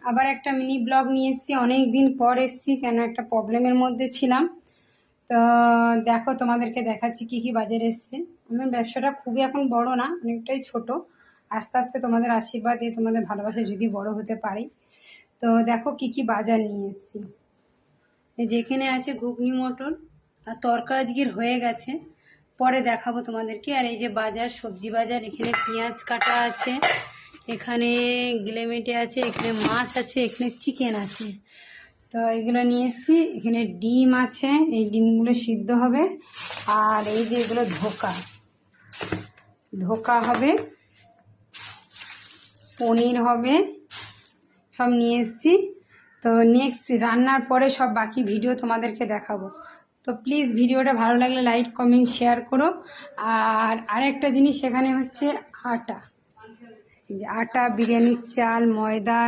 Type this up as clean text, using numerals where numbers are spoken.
আবার একটা mini blog নিয়ে এসেছি। অনেক দিন পর এসেছি, কেন একটা প্রবলেমের মধ্যে ছিলাম। তো দেখো, তোমাদেরকে দেখাচ্ছি কি কি বাজার এসছে। আমার ব্যবসাটা খুবই এখন বড় না, অনেকটাই ছোট। আস্তে আস্তে তোমাদের আশীর্বাদ দিয়ে, তোমাদের ভালোবাসা যদি বড় হতে পারি। তো দেখো কি কি বাজার নিয়ে এসেছি। এই যেখানে আছে ঘুগনি মটর আর তরকা আজকের হয়ে গেছে, পরে দেখাবো তোমাদেরকে। আর এই যে বাজার, সবজি বাজার, এখানে পেঁয়াজ কাটা আছে, এখানে গিলেমেটে আছে, এখানে মাছ আছে, এখানে চিকেন আছে। তো এগুলো নিয়ে এসেছি। এখানে ডিম আছে, এই ডিমগুলো সিদ্ধ হবে। আর এই যে এগুলো ধোকা ধোকা হবে, পনির হবে, সব নিয়ে এসেছি। তো নেক্সট রান্নার পরে সব বাকি ভিডিও তোমাদেরকে দেখাবো। তো প্লিজ ভিডিওটা ভালো লাগলে লাইক কমেন্ট শেয়ার করো। আর আরেকটা জিনিস এখানে হচ্ছে আটা, এই যে আটা, বিরিয়ানির চাল, ময়দা,